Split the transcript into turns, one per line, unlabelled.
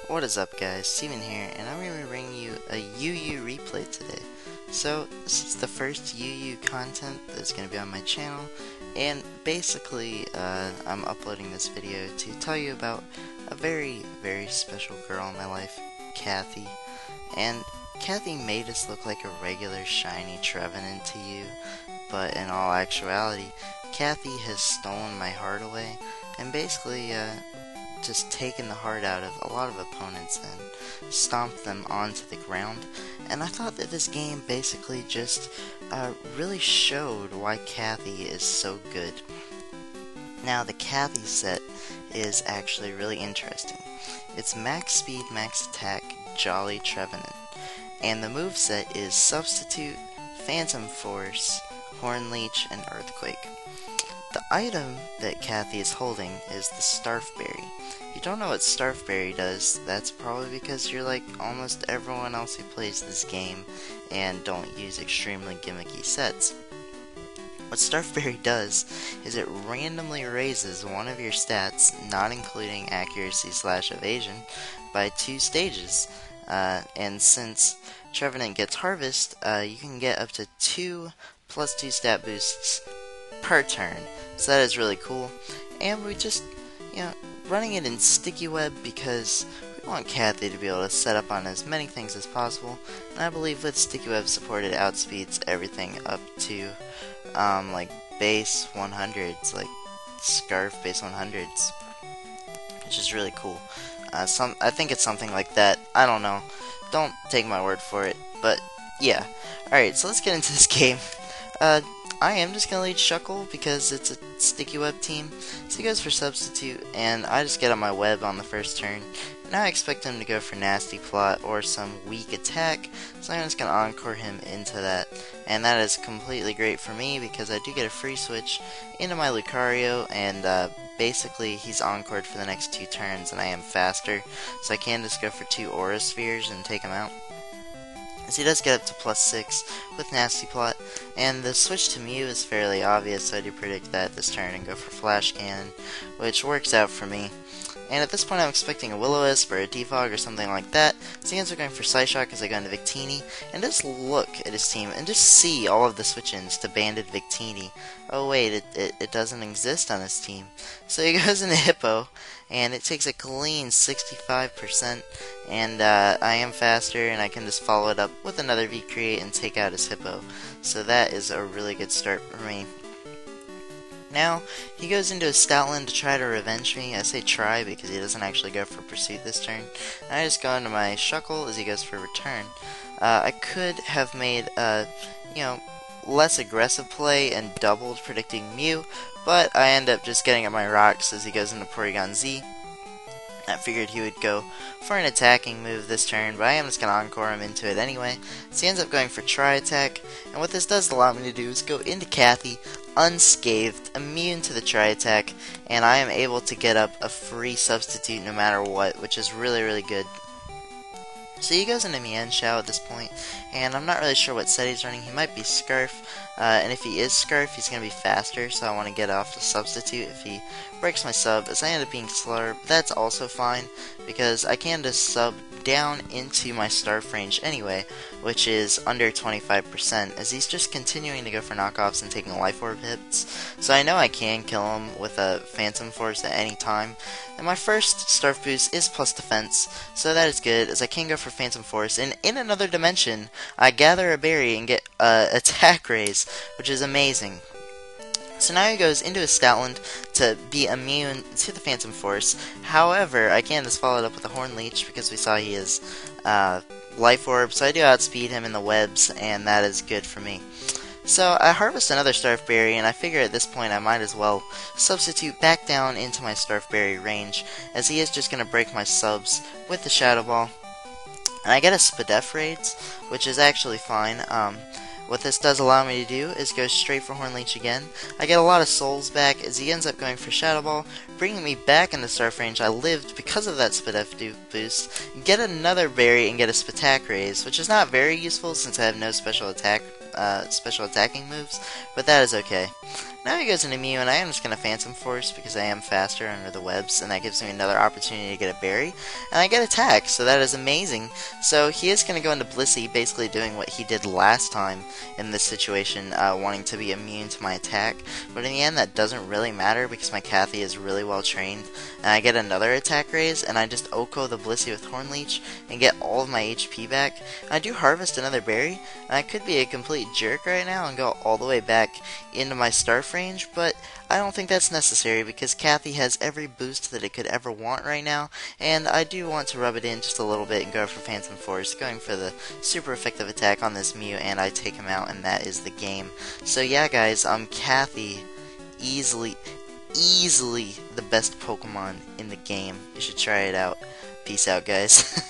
What is up, guys? Steven here, and I'm going to bring you a UU replay today. So, this is the first UU content that's going to be on my channel, and basically, I'm uploading this video to tell you about a very, very special girl in my life, Cathy. And Cathy made us look like a regular shiny Trevenant to you, but in all actuality, Cathy has stolen my heart away, and basically, just taken the heart out of a lot of opponents and stomped them onto the ground. And I thought that this game basically just really showed why Cathy is so good. Now, the Cathy set is actually really interesting. It's max speed, max attack, Jolly Trevenant. And the moveset is Substitute, Phantom Force, Horn Leech, and Earthquake. The item that Cathy is holding is the Starfberry. If you don't know what Starfberry does, that's probably because you're like almost everyone else who plays this game and don't use extremely gimmicky sets. What Starfberry does is it randomly raises one of your stats, not including accuracy / evasion, by 2 stages. And since Trevenant gets Harvest, you can get up to 2 +2 stat boosts per turn. So that is really cool. And we just, running it in Sticky Web because we want Cathy to be able to set up on as many things as possible. And I believe with Sticky Web supported outspeeds everything up to, like base 100s, like Scarf base 100s, which is really cool. I think it's something like that. I don't know. Don't take my word for it. But yeah. Alright, so let's get into this game. I am just going to lead Shuckle because it's a Sticky Web team. So he goes for Substitute, and I just get on my web on the first turn. Now I expect him to go for Nasty Plot or some weak attack, so I'm just going to Encore him into that. And that is completely great for me because I do get a free switch into my Lucario, and basically he's Encored for the next 2 turns, and I am faster. So I can just go for 2 Aura Spheres and take him out. As he does get up to +6 with Nasty Plot, and the switch to Mew is fairly obvious, so I do predict that this turn and go for Flash Cannon, which works out for me. And at this point I'm expecting a Will-O-Wisp or a Defog or something like that, so he ends up going for Psyshock as I go into Victini, and just look at his team, and just see all of the switch-ins to Banded Victini. Oh wait, it doesn't exist on his team. So he goes into Hippo, and it takes a clean 65%, and I am faster, and I can just follow it up with another V-Create and take out his Hippo. So that is a really good start for me. Now, he goes into a Stoutland to try to revenge me. I say try because he doesn't actually go for Pursuit this turn. And I just go into my Shuckle as he goes for Return. I could have made a, less aggressive play and doubled predicting Mew, but I end up just getting at my Rocks as he goes into Porygon Z. I figured he would go for an attacking move this turn, but I am just going to Encore him into it anyway. So he ends up going for Tri-Attack, and what this does allow me to do is go into Cathy, unscathed, immune to the Tri-Attack, and I am able to get up a free Substitute no matter what, which is really, really good. So he goes into Mienshao at this point, and I'm not really sure what set he's running. He might be Scarf, and if he is Scarf, he's going to be faster, so I want to get off the Substitute if he breaks my sub, as I end up being slower, but that's also fine, because I can just sub down into my Starf range anyway, which is under 25%, as he's just continuing to go for knockoffs and taking Life Orb hits, so I know I can kill him with a Phantom Force at any time. And my first Starf boost is plus defense, so that is good, as I can go for Phantom Force, and in another dimension, I gather a berry and get attack raise, which is amazing. So now he goes into his Stoutland to be immune to the Phantom Force. However, I can just follow it up with a Horn Leech because we saw he is Life Orb, so I do outspeed him in the webs, and that is good for me. So I harvest another Starfberry, and I figure at this point I might as well substitute back down into my Starfberry range, as he is just going to break my subs with the Shadow Ball. And I get a Spadef Raids, which is actually fine. What this does allow me to do is go straight for Horn Leech again. I get a lot of souls back as he ends up going for Shadow Ball, bringing me back into Starf range. I lived because of that Spadef boost. Get another berry and get a Spatak Raise, which is not very useful since I have no special attacking moves, but that is okay. Now he goes into Mew, and I am just going to Phantom Force because I am faster under the webs, and that gives me another opportunity to get a berry, and I get attack, so that is amazing. So he is going to go into Blissey, basically doing what he did last time in this situation, wanting to be immune to my attack, but in the end that doesn't really matter because my Cathy is really well trained, and I get another attack raise, and I just Oko the Blissey with Horn Leech, and get all of my HP back. I do harvest another berry, and I could be a complete jerk right now and go all the way back into my Starf range, but I don't think that's necessary because Cathy has every boost that it could ever want right now, and I do want to rub it in just a little bit and go for Phantom Force, going for the super effective attack on this Mew, and I take him out, and that is the game. So yeah guys, Cathy, easily the best Pokemon in the game. You should try it out. Peace out guys.